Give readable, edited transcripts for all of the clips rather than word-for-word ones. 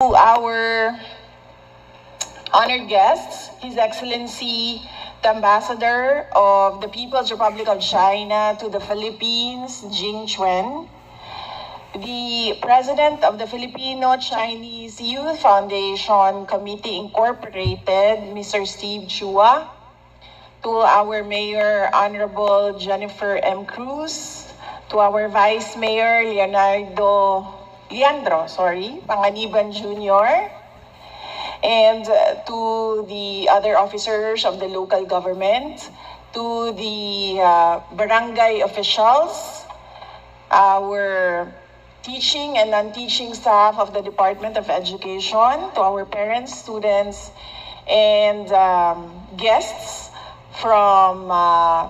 To our honored guests, His Excellency, the Ambassador of the People's Republic of China to the Philippines, Jing Chuen, the President of the Filipino-Chinese Youth Foundation Committee Incorporated, Mr. Steve Chua, to our Mayor, Honorable Jennifer M. Cruz, to our Vice Mayor, Leandro Panganiban Jr., and to the other officers of the local government, to the barangay officials, our teaching and non-teaching staff of the Department of Education, to our parents, students, and guests from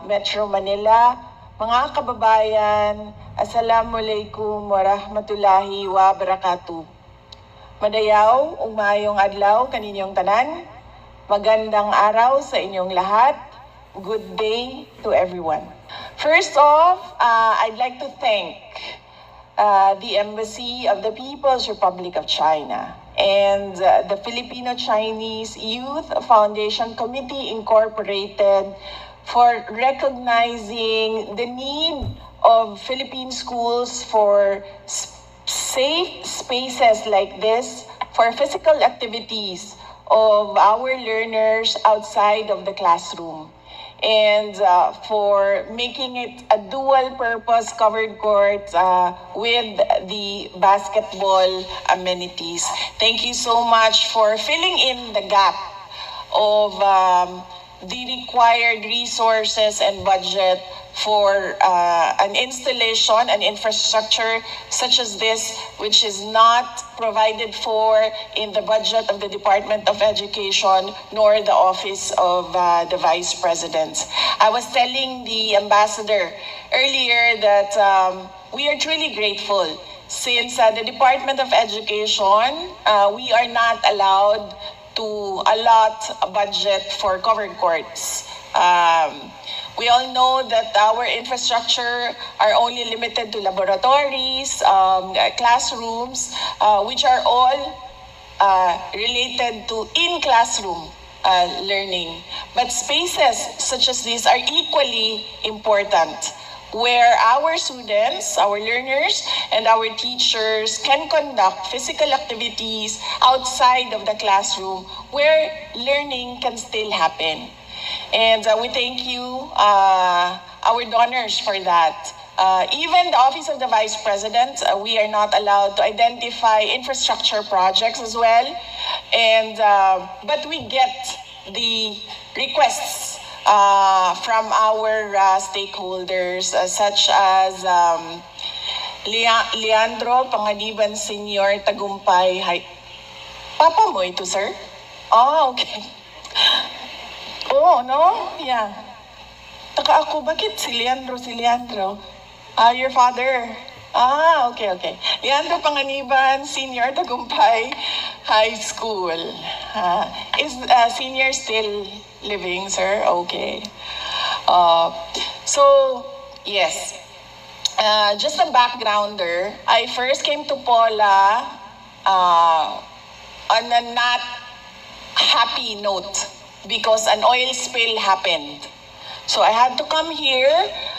Metro Manila. Mga kababayan, Assalamualaikum warahmatullahi wabarakatuh. Madayaw, umayong adlaw kaninyong tanan. Magandang araw sa inyong lahat. Good day to everyone. First off, I'd like to thank the Embassy of the People's Republic of China and the Filipino-Chinese Youth Foundation Committee Incorporated for recognizing the need of Philippine schools for safe spaces like this for physical activities of our learners outside of the classroom, and for making it a dual-purpose covered court with the basketball amenities. Thank you so much for filling in the gap of the required resources and budget for an installation, an infrastructure such as this, which is not provided for in the budget of the Department of Education nor the Office of the Vice President. I was telling the ambassador earlier that we are truly grateful since the Department of Education, we are not allowed to allot a budget for covered courts. We all know that our infrastructure are only limited to laboratories, classrooms, which are all related to in-classroom learning. But spaces such as these are equally important, where our students, our learners, and our teachers can conduct physical activities outside of the classroom where learning can still happen. And we thank you, our donors, for that. Even the Office of the Vice President, we are not allowed to identify infrastructure projects as well. And but we get the requests from our stakeholders, such as Leandro Panganiban Sr. Tagumpay. Hi. Papa mo ito, sir? Oh, okay. Oh, no? Yeah. Taka ako, bakit si Leandro? Your father. Okay. Leandro Panganiban Sr. Tagumpay High School. Is senior still living, sir? Okay. So, yes. Just a backgrounder. I first came to Pola on a not happy note because an oil spill happened. So I had to come here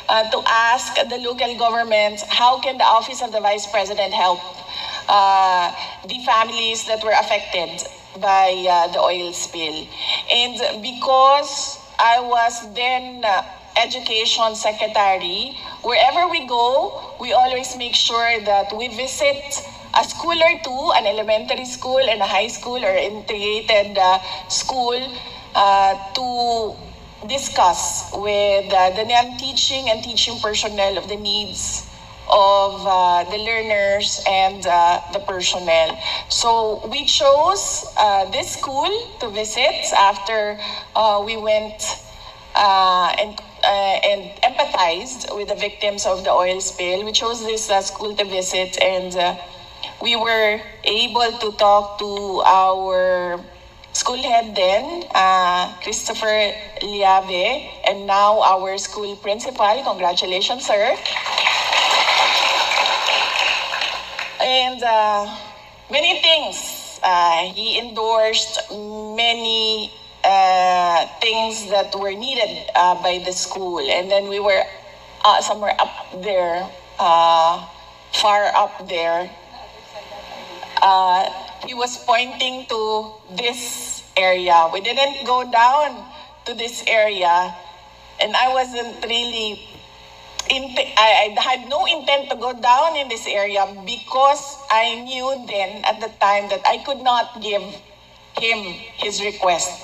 to ask the local government, how can the Office of the Vice President help the families that were affected by the oil spill? And because I was then Education Secretary, wherever we go, we always make sure that we visit a school or two, an elementary school and a high school or integrated school, to discuss with the non-teaching and teaching personnel of the needs of the learners and the personnel. So we chose this school to visit after we went and empathized with the victims of the oil spill. We chose this school to visit, and we were able to talk to our school head then, Christopher Liave, and now our school principal. Congratulations, sir. And many things yes, he endorsed many things that were needed by the school. And then we were somewhere up there, far up there. He was pointing to this area. We didn't go down to this area, and I wasn't really I had no intent to go down in this area because I knew then at the time that I could not give him his request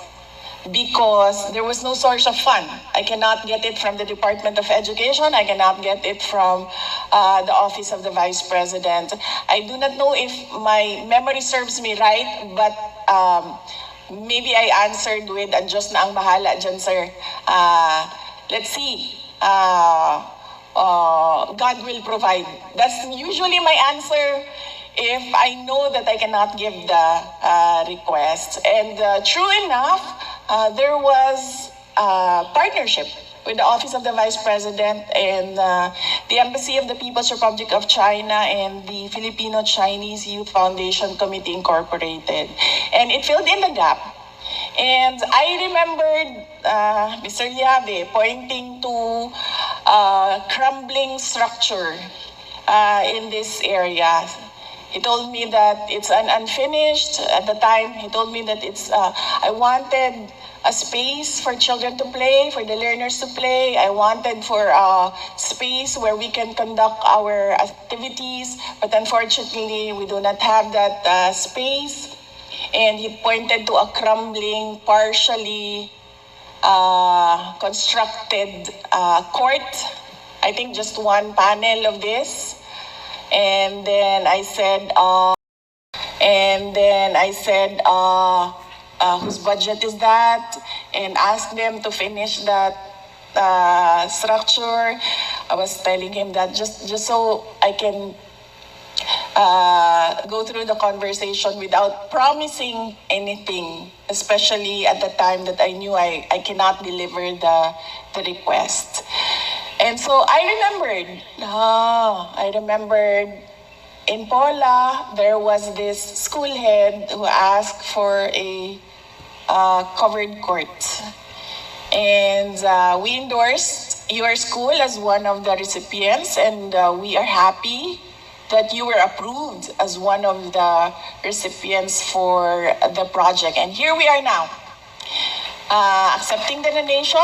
because there was no source of fund. I cannot get it from the Department of Education. I cannot get it from the Office of the Vice President. I do not know if my memory serves me right, but maybe I answered with, "Ang Diyos na ang bahala dyan, sir. Let's see. God will provide." That's usually my answer if I know that I cannot give the request. And true enough, there was a partnership with the Office of the Vice President and the Embassy of the People's Republic of China and the Filipino-Chinese Youth Foundation Committee Incorporated. And it filled in the gap. And I remembered Mr. Llave pointing to crumbling structure in this area. He told me that it's an unfinished at the time. He told me that it's I wanted a space for children to play, for the learners to play. I wanted for a space where we can conduct our activities, but unfortunately, we do not have that space. And he pointed to a crumbling, partially constructed court. I think just one panel of this. And then I said, whose budget is that? And asked them to finish that structure. I was telling him that just so I can go through the conversation without promising anything, especially at the time that I knew I cannot deliver the request. And so I remembered in Pola, there was this school head who asked for a covered court. And we endorsed your school as one of the recipients, and we are happy that you were approved as one of the recipients for the project. And here we are now, accepting the donation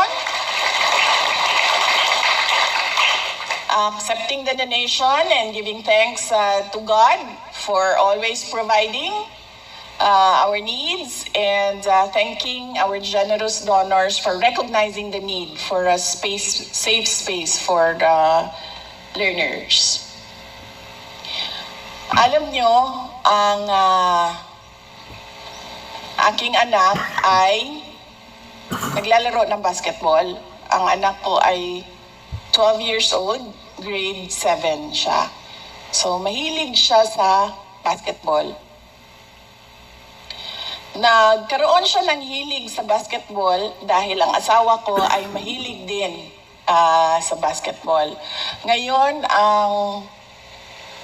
and giving thanks to God for always providing our needs, and thanking our generous donors for recognizing the need for a safe space for the learners. Alam nyo, ang aking anak ay naglalaro ng basketball. Ang anak ko ay 12 years old, grade 7 siya. So, mahilig siya sa basketball. Nagkaroon siya ng hilig sa basketball dahil ang asawa ko ay mahilig din sa basketball. Ngayon, ang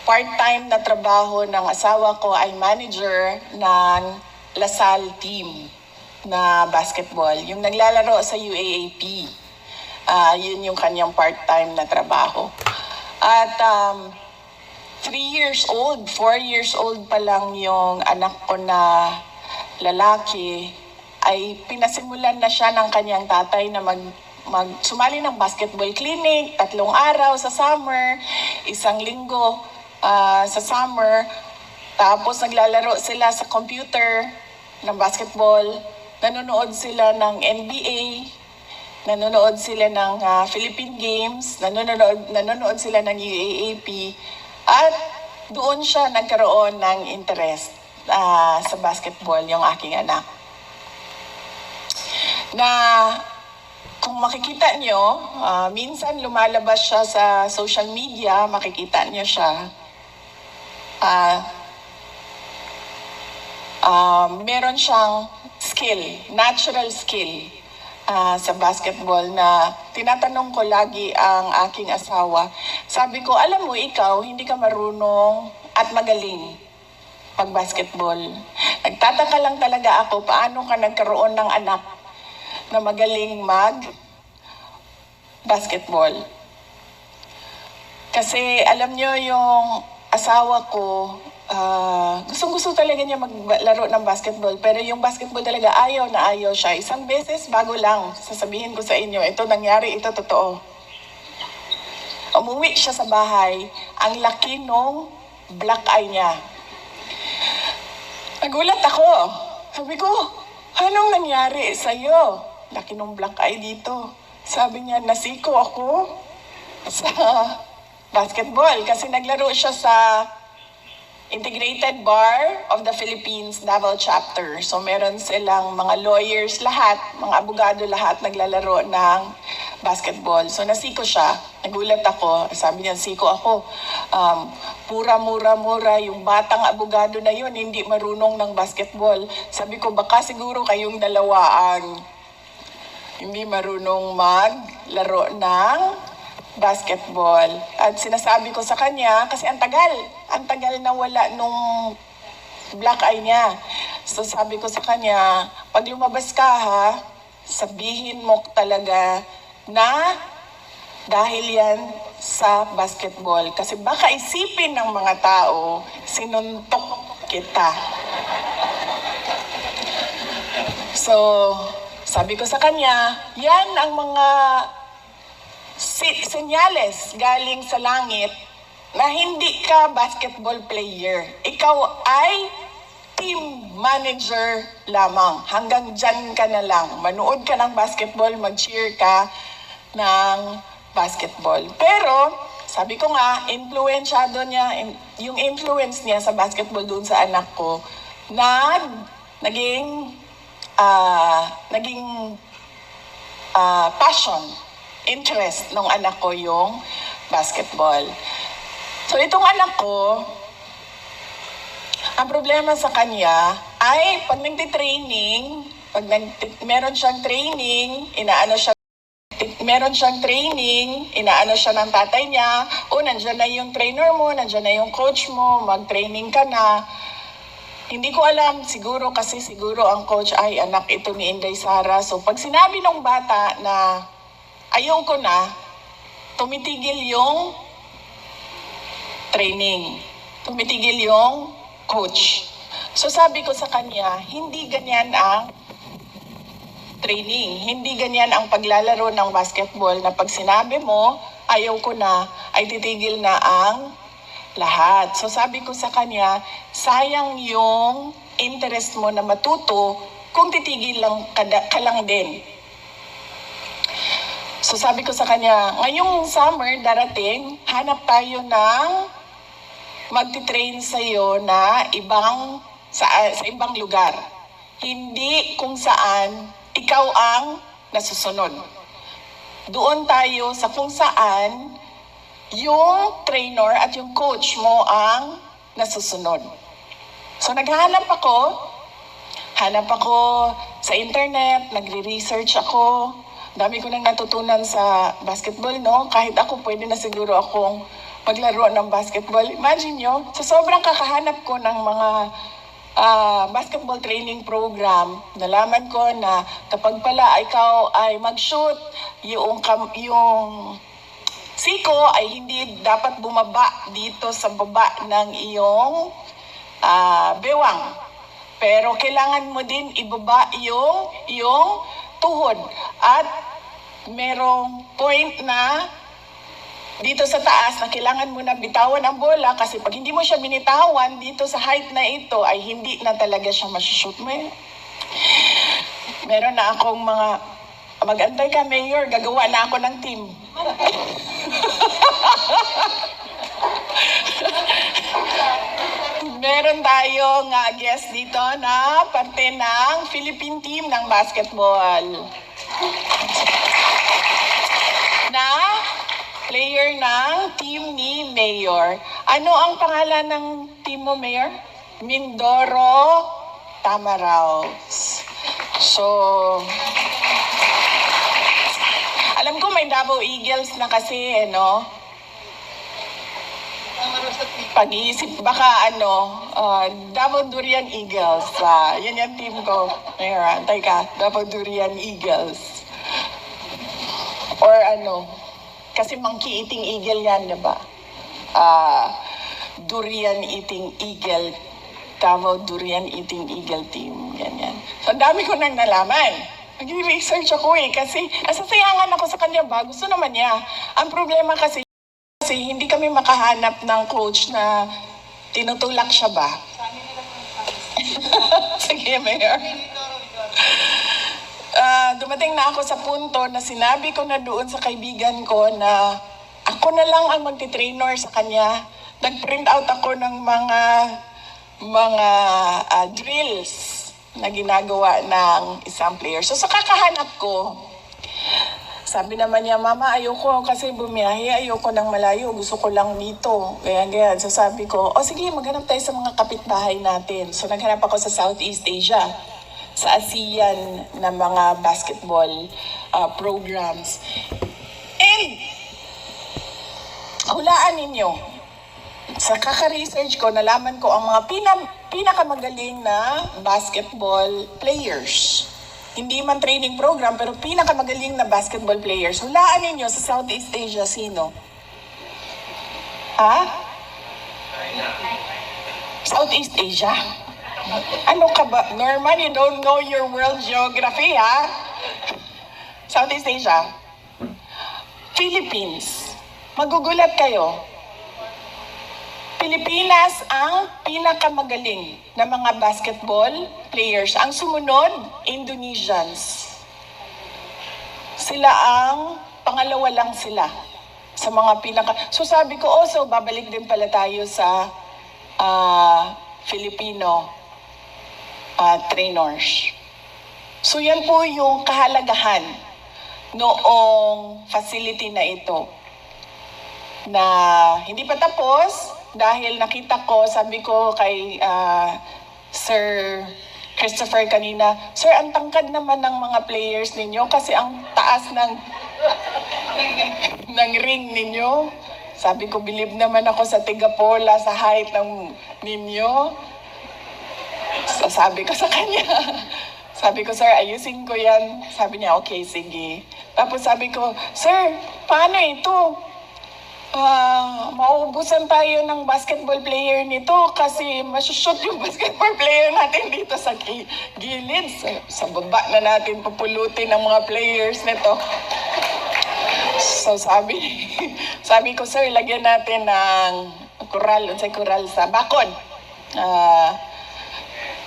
part-time na trabaho ng asawa ko ay manager ng LaSalle team na basketball. Yung naglalaro sa UAAP. Yun yung kanyang part-time na trabaho. At 4 years old pa lang yung anak ko na lalaki, ay pinasimulan na siya ng kanyang tatay na sumali ng basketball clinic, 3 araw sa summer, 1 linggo sa summer. Tapos naglalaro sila sa computer ng basketball, nanonood sila ng NBA, nanonood sila ng Philippine Games, nanonood sila ng UAAP, at doon siya nagkaroon ng interest sa basketball, yung aking anak. Na kung makikita nyo, minsan lumalabas siya sa social media, makikita nyo siya. Meron siyang skill, natural skill sa basketball na tinatanong ko lagi ang aking asawa. Sabi ko, alam mo ikaw, hindi ka marunong at magaling. pag-basketball. Nagtataka lang talaga ako paano ka nagkaroon ng anak na magaling mag-basketball. Kasi alam nyo yung asawa ko, gustong-gusto talaga niya maglaro ng basketball. Pero yung basketball talaga ayaw na ayaw siya. Isang beses bago lang, sasabihin ko sa inyo, ito nangyari, ito totoo. Umuwi siya sa bahay, ang laki nung black eye niya. Nagulat ako. Sabi ko, anong nangyari sa'yo? Laki nung black eye dito. Sabi niya, nasiko ako sa basketball kasi naglaro siya sa Integrated Bar of the Philippines Davao Chapter. So meron silang mga lawyers lahat, mga abogado lahat naglalaro ng basketball. So nasiko siya. Nagulat ako. Sabi niya, siko ako. Mura yung batang abogado na yun, hindi marunong ng basketball. Sabi ko, baka siguro kayong dalawa ang hindi marunong maglaro ng basketball. At sinasabi ko sa kanya, kasi ang tagal na wala nung black eye niya. So sabi ko sa kanya, pag lumabas ka ha, sabihin mo talaga na dahil yan sa basketball. Kasi baka isipin ng mga tao, sinuntok kita. So, sabi ko sa kanya, yan ang mga senyales galing sa langit na hindi ka basketball player. Ikaw ay team manager lamang. Hanggang dyan ka na lang. Manood ka ng basketball, mag-cheer ka ng basketball. Pero, sabi ko nga, influensyado niya, yung influence niya sa basketball doon sa anak ko, naging passion, interest ng anak ko yung basketball. So itong anak ko, ang problema sa kanya ay pag nagtitraining, meron siyang training, inaano siya ng tatay niya, nandyan na yung trainer mo, nandyan na yung coach mo, mag-training ka na. Hindi ko alam, siguro ang coach ay anak ito ni Inday Sara. So pag sinabi ng bata na ayaw ko na, tumitigil yung training. Tumitigil yung coach. So sabi ko sa kanya, hindi ganyan ang training. Hindi ganyan ang paglalaro ng basketball na pag sinabi mo, ayaw ko na, ay titigil na ang lahat. So sabi ko sa kanya, sayang yung interest mo na matuto kung titigil lang ka lang din. So sabi ko sa kanya, ngayong summer darating, hanap tayo ng magti-train sa'yo na sa ibang lugar. Hindi kung saan ikaw ang nasusunod. Doon tayo sa kung saan yung trainer at yung coach mo ang nasusunod. So naghahanap ako sa internet, nagre-research ako. Dami ko nang natutunan sa basketball, no? Kahit ako, pwede na siguro akong maglaro ng basketball. Imagine nyo, sa sobrang kakahanap ko ng mga basketball training program, nalaman ko na kapag pala ikaw ay mag-shoot, yung siko ay hindi dapat bumaba dito sa baba ng iyong bewang. Pero kailangan mo din ibaba yung tuhod. At merong point na dito sa taas na kailangan mo na bitawan ang bola kasi pag hindi mo siya binitawan dito sa height na ito ay hindi na talaga siya masushoot mo. Meron na akong mag-antay ka, Mayor, gagawa na ako ng team. Meron tayong guest dito na parte ng Philippine team ng basketball. Na player ng team ni Mayor. Ano ang pangalan ng team mo, Mayor? Mindoro Tamaraws. So, alam ko may Davao Eagles na kasi, no? Pag-iisip, baka Davao Durian Eagles. Yan yung team ko. Ngayon, teka, Davao Durian Eagles. Or ano, kasi monkey eating eagle yan, diba? Durian eating eagle, Davao Durian eating eagle team. Ganyan. So, ang dami ko nang nalaman. Nag-research ako kasi nasasayangan ako sa kanya ba? Gusto naman niya. Ang problema kasi hindi kami makahanap ng coach na tinutulak siya ba? Sige, Mayor. Dumating na ako sa punto na sinabi ko na doon sa kaibigan ko na ako na lang ang magti-trainer sa kanya. Nag-print out ako ng mga drills na ginagawa ng isang player. So sa kakahanap ko, sabi naman niya, Mama, ayoko kasi bumiyahe, ayoko ng malayo, gusto ko lang dito. Ganyan. So sabi ko, sige, maghanap tayo sa mga kapitbahay natin. So naghanap ako sa Southeast Asia, sa ASEAN na mga basketball programs. And, hulaan ninyo, sa kaka-research ko, nalaman ko ang mga pinakamagaling na basketball players. Hindi man training program, pero pinakamagaling na basketball players. Hulaan ninyo sa Southeast Asia, sino? Ha? Southeast Asia? Ano ka ba? Norman, you don't know your world geography, ha? Southeast Asia? Philippines. Magugulat kayo. Pilipinas ang pinakamagaling na mga basketball players. Ang sumunod, Indonesians. Sila ang pangalawa lang sila sa mga So sabi ko, so babalik din pala tayo sa Filipino trainers. So yan po yung kahalagahan noong facility na ito. Na hindi pa tapos, dahil nakita ko, sabi ko kay Sir Christopher kanina, Sir, ang tangkad naman ng mga players ninyo kasi ang taas ng ring ninyo. Sabi ko, believe naman ako sa tigapola, sa height ng ninyo. So, sabi ko sa kanya, sabi ko, Sir, ayusin ko yan. Sabi niya, okay, sige. Tapos sabi ko, Sir, paano ito? Mauubusan tayo ng basketball player nito kasi masushoot yung basketball player natin dito sa gilid. Sa baba na natin pupulutin ng mga players nito. So sabi ko, Sir, lagyan natin ng kural sa bakod.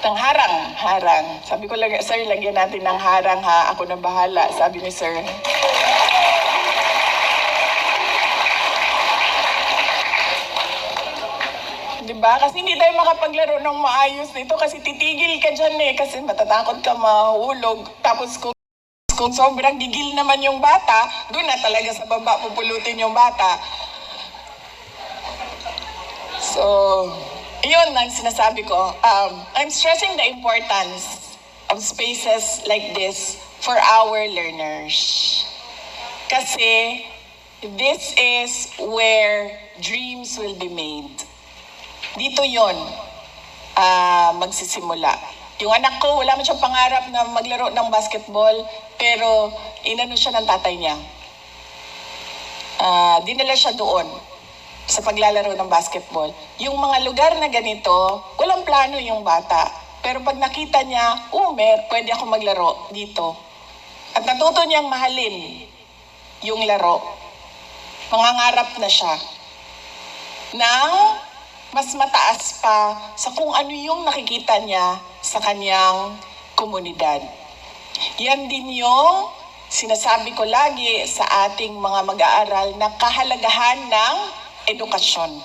Ng harang. Sabi ko, Sir, lagyan natin ng harang ha. Ako na bahala, sabi ni Sir. Diba? Kasi hindi tayo makapaglaro ng maayos nito kasi titigil ka dyan kasi matatakot ka mahulog. Tapos kung sobrang gigil naman yung bata, doon na talaga sa baba pupulutin yung bata. So, yun ang sinasabi ko. I'm stressing the importance of spaces like this for our learners. Kasi this is where dreams will be made. Dito yon magsisimula. Yung anak ko, wala man siyang pangarap na maglaro ng basketball, pero inano siya ng tatay niya. Dinala siya doon sa paglalaro ng basketball. Yung mga lugar na ganito, walang plano yung bata. Pero pag nakita niya, pwede ako maglaro dito. At natuto niyang mahalin yung laro. Mangangarap na siya ng mas mataas pa sa kung ano yung nakikita niya sa kanyang komunidad. Yan din yung sinasabi ko lagi sa ating mga mag-aaral na kahalagahan ng edukasyon.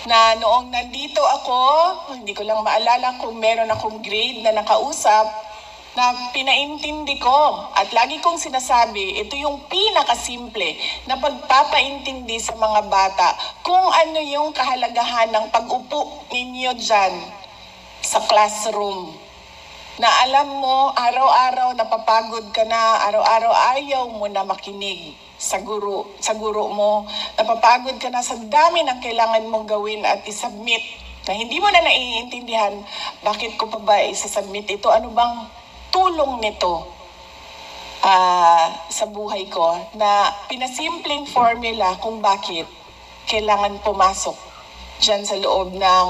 Na noong nandito ako, hindi ko lang maalala kung meron akong grade na nakausap, na pinaintindi ko at lagi kong sinasabi, ito yung pinakasimple na pagpapaintindi sa mga bata kung ano yung kahalagahan ng pag-upo ninyo dyan sa classroom. Na alam mo, araw-araw napapagod ka na, araw-araw ayaw mo na makinig sa guro mo. Napapagod ka na sa dami ng kailangan mong gawin at isubmit na hindi mo na naiintindihan bakit ko pa ba isasubmit ito, ano bang tulong nito sa buhay ko, na pinasimpleng formula kung bakit kailangan pumasok dyan sa loob ng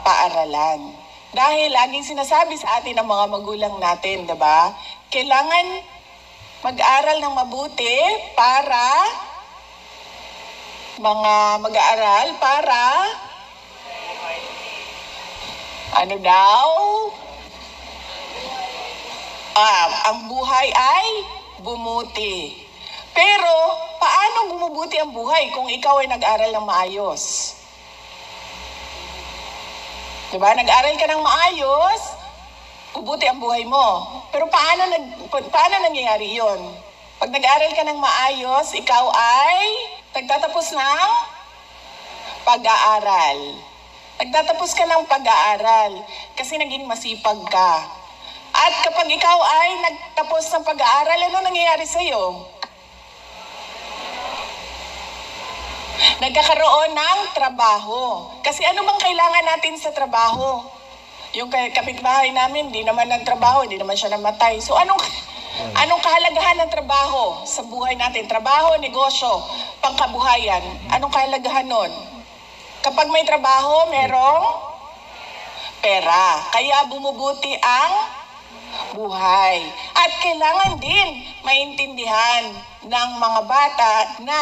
paaralan. Dahil laging sinasabi sa atin ng mga magulang natin, diba? Kailangan mag-aral ng mabuti para mag-aaral para ano daw? Ang buhay ay bumuti. Pero, paano bumubuti ang buhay kung ikaw ay nag-aral ng maayos? Diba? Nag-aral ka ng maayos, bubuti ang buhay mo. Pero paano nangyayari yon? Pag nag-aral ka ng maayos, ikaw ay nagtatapos ng pag-aaral. Nagtatapos ka ng pag-aaral kasi naging masipag ka. At kapag ikaw ay nagtapos ng pag-aaral, ano nangyayari sa'yo? Nagkakaroon ng trabaho. Kasi ano bang kailangan natin sa trabaho? Yung kapitbahay namin, di naman nagtrabaho, di naman siya namatay. So anong kahalagahan ng trabaho sa buhay natin? Trabaho, negosyo, pangkabuhayan. Anong kahalagahan nun? Kapag may trabaho, merong pera. Kaya bumubuti ang buhay. At kailangan din maintindihan ng mga bata na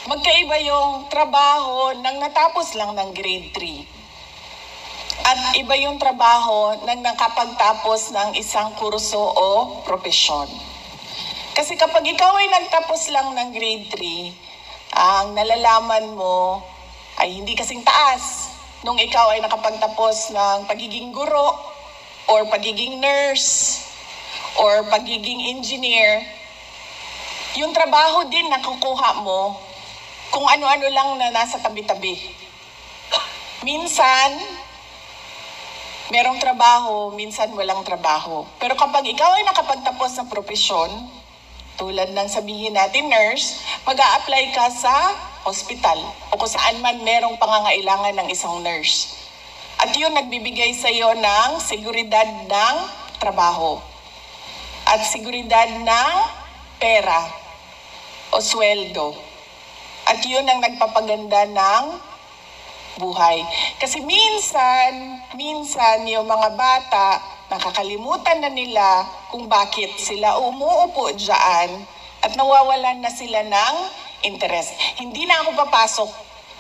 magkaiba yung trabaho ng natapos lang ng grade 3. At iba yung trabaho ng nakapagtapos ng isang kurso o propesyon. Kasi kapag ikaw ay nagtapos lang ng grade 3, ang nalalaman mo ay hindi kasing taas nung ikaw ay nakapagtapos ng pagiging guro or pagiging nurse or pagiging engineer. Yung trabaho din nakukuha mo kung ano-ano lang na nasa tabi-tabi. Minsan, merong trabaho, minsan walang trabaho. Pero kapag ikaw ay nakapagtapos ng propesyon, tulad ng sabihin natin nurse, mag-a-apply ka sa hospital o kung saan man merong pangangailangan ng isang nurse. At yun nagbibigay sa iyo ng seguridad ng trabaho at seguridad ng pera o sweldo. At yun ang nagpapaganda ng buhay. Kasi minsan yung mga bata, nakakalimutan na nila kung bakit sila umuupo dyan at nawawalan na sila ng interest. Hindi na ako papasok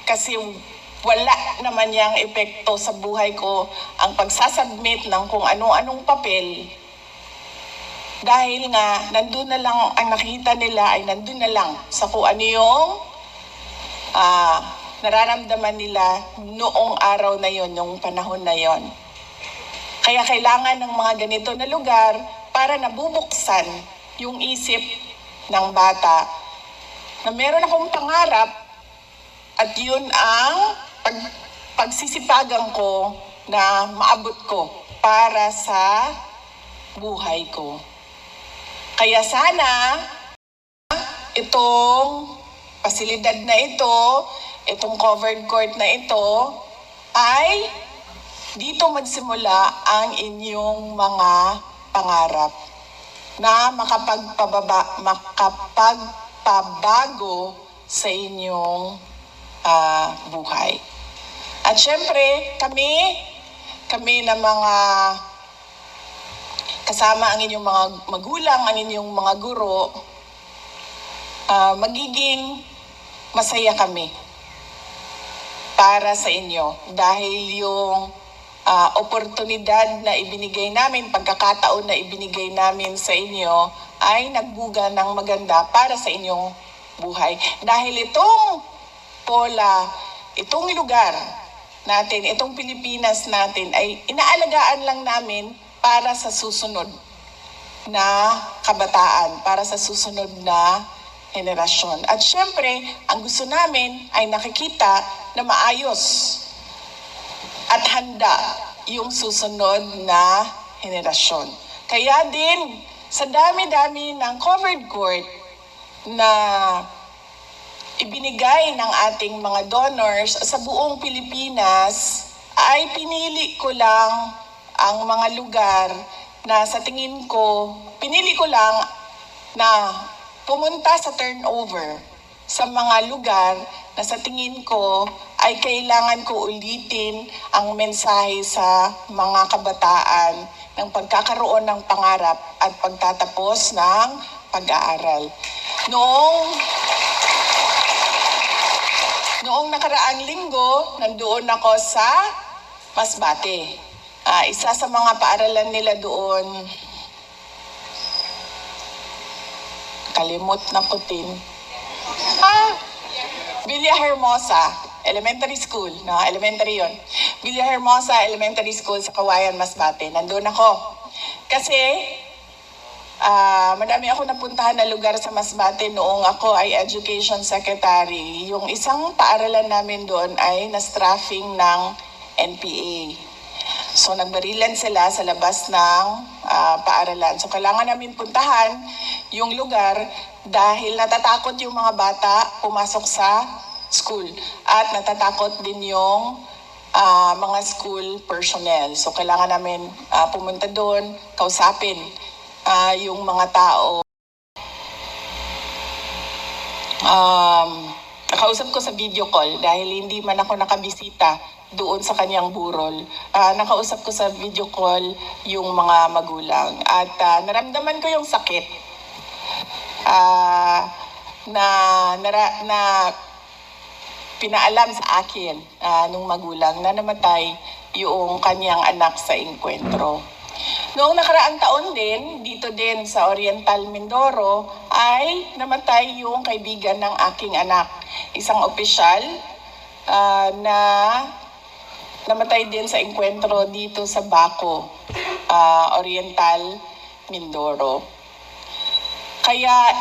kasi wala naman yang epekto sa buhay ko ang pagsasubmit ng kung ano-anong papel. Dahil nga, nandun na lang, ang nakita nila ay nandun na lang sa kung ano yung nararamdaman nila noong araw na yon, noong panahon na yon. Kaya kailangan ng mga ganito na lugar para nabubuksan yung isip ng bata na meron akong pangarap at yun ang pagsisipagan ko na maabot ko para sa buhay ko. Kaya sana itong pasilidad na ito, itong covered court na ito, ay dito magsimula ang inyong mga pangarap na makapagpabago sa inyong buhay. At syempre, kami na mga kasama ang inyong mga magulang, ang inyong mga guro, magiging masaya kami para sa inyo dahil yung oportunidad na ibinigay namin, pagkakataon na ibinigay namin sa inyo ay nagbuga ng maganda para sa inyong buhay. Dahil itong Pola, itong lugar natin, itong Pilipinas natin ay inaalagaan lang namin para sa susunod na kabataan, para sa susunod na henerasyon. At syempre, ang gusto namin ay nakikita na maayos at handa yung susunod na henerasyon. Kaya din, sa dami-dami ng covered court na ibinigay ng ating mga donors sa buong Pilipinas, ay pinili ko lang ang mga lugar na sa tingin ko, pinili ko lang na pumunta sa turnover sa mga lugar na sa tingin ko ay kailangan ko ulitin ang mensahe sa mga kabataan ng pagkakaroon ng pangarap at pagtatapos ng pag-aaral. Noong nakaraang linggo, nandoon ako sa Masbate. Isa sa mga paaralan nila doon, kalimot na putin. Villahermosa Elementary School. No, elementary yon. Villahermosa Elementary School sa Kawayan, Masbate. Nandoon ako. Kasi, madami ako napuntahan na lugar sa Masbate noong ako ay Education Secretary. Yung isang paaralan namin doon ay na-staffing ng NPA. So nagbarilan sila sa labas ng paaralan. So kailangan namin puntahan yung lugar dahil natatakot yung mga bata pumasok sa school. At natatakot din yung mga school personnel. So kailangan namin pumunta doon, kausapin yung mga tao. Nakausap ko sa video call dahil hindi man ako nakabisita doon sa kanyang burol. Nakausap ko sa video call yung mga magulang at naramdaman ko yung sakit na pinaalam sa akin nung magulang na namatay yung kanyang anak sa engkwentro. Noong nakaraang taon din, dito din sa Oriental Mindoro, ay namatay yung kaibigan ng aking anak. Isang opisyal na namatay din sa engkwentro dito sa Baco, Oriental Mindoro. Kaya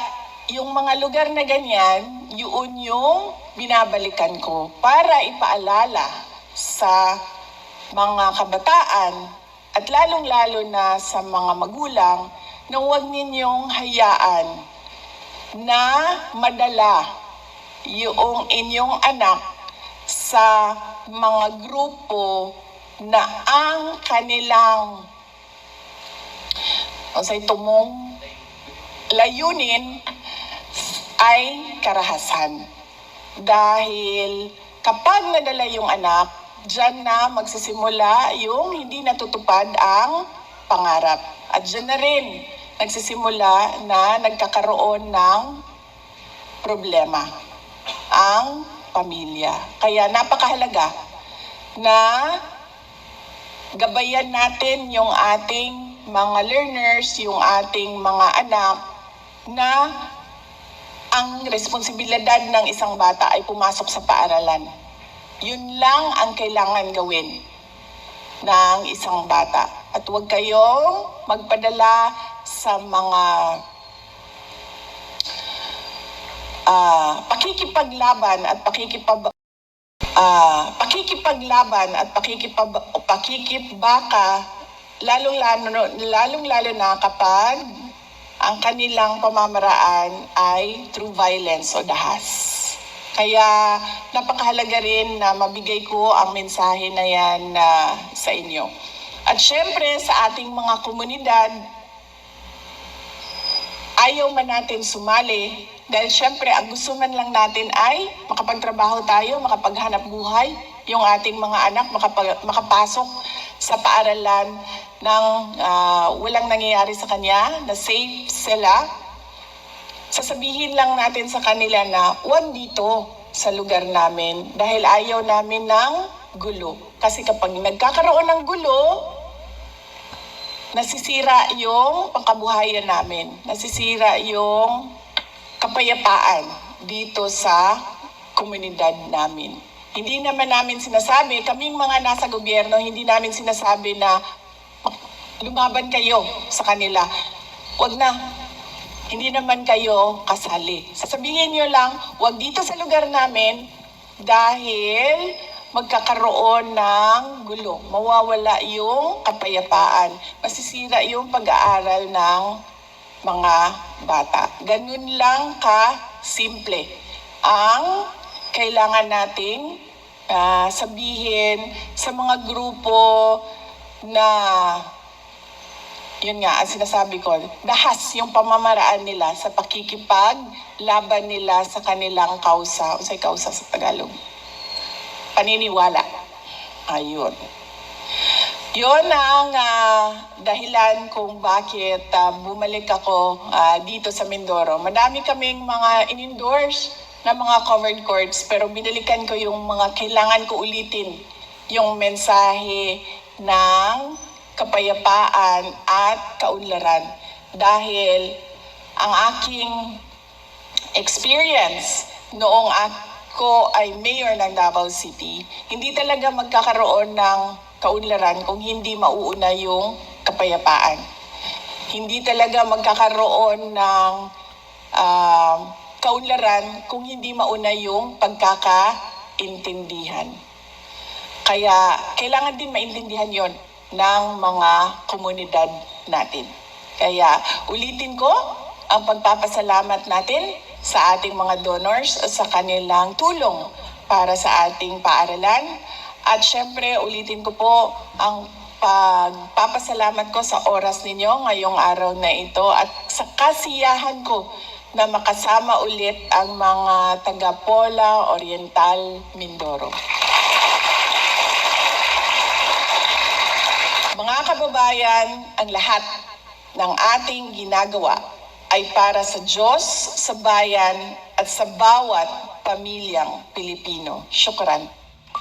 yung mga lugar na ganyan, yun yung binabalikan ko para ipaalala sa mga kabataan at lalong-lalo na sa mga magulang na huwag ninyong hayaan na madala yung inyong anak sa mga grupo na ang kanilang tumong layunin ay karahasan. Dahil kapag nadala yung anak, diyan na magsisimula yung hindi natutupad ang pangarap. At diyan na rin nagsisimula na nagkakaroon ng problema ang pamilya. Kaya napakahalaga na gabayan natin yung ating mga learners, yung ating mga anak na ang responsibilidad ng isang bata ay pumasok sa paaralan. Yun lang ang kailangan gawin ng isang bata. At huwag kayong magpadala sa mga pakikipaglaban at pakikibaka, lalong-lalo na kapag ang kanilang pamamaraan ay through violence o dahas. Kaya napakahalaga rin na mabigay ko ang mensahe na yan sa inyo. At syempre sa ating mga komunidad, ayaw man natin sumali dahil syempre ang gusto man lang natin ay makapagtrabaho tayo, makapaghanap buhay, yung ating mga anak makapasok sa paaralan ng walang nangyayari sa kanya, na safe sila. Sasabihin lang natin sa kanila na huwag dito sa lugar namin dahil ayaw namin ng gulo. Kasi kapag nagkakaroon ng gulo, nasisira yung pangkabuhayan namin. Nasisira yung kapayapaan dito sa komunidad namin. Hindi naman namin sinasabi, kaming mga nasa gobyerno, hindi namin sinasabi na lumaban kayo sa kanila. Huwag na. Hindi naman kayo kasali. Sasabihin nyo lang, huwag dito sa lugar namin dahil magkakaroon ng gulo. Mawawala yung kapayapaan. Masisira yung pag-aaral ng mga bata. Ganun lang ka simple ang kailangan nating sabihin sa mga grupo na, yun nga, ang sinasabi ko, dahas yung pamamaraan nila sa pakikipaglaban nila sa kanilang kausa, usay kausa sa Tagalog, paniniwala. Ayun. Yun ang dahilan kung bakit bumalik ako dito sa Mindoro. Madami kaming mga in-endorse na mga covered courts, pero binalikan ko yung mga kailangan ko ulitin, yung mensahe ng kapayapaan at kaunlaran. Dahil ang aking experience noong ako ay mayor ng Davao City, hindi talaga magkakaroon ng kaunlaran kung hindi mauuna yung kapayapaan. Hindi talaga magkakaroon ng kaunlaran kung hindi mauna yung pagkakaintindihan. Kaya kailangan din maintindihan yon ng mga komunidad natin. Kaya ulitin ko ang pagpapasalamat natin sa ating mga donors sa kanilang tulong para sa ating paaralan. At syempre, ulitin ko po ang pagpapasalamat ko sa oras ninyo ngayong araw na ito at sa kasiyahan ko na makasama ulit ang mga taga-Pola Oriental Mindoro. Mga kababayan, ang lahat ng ating ginagawa ay para sa Diyos, sa bayan, at sa bawat pamilyang Pilipino. Syukran.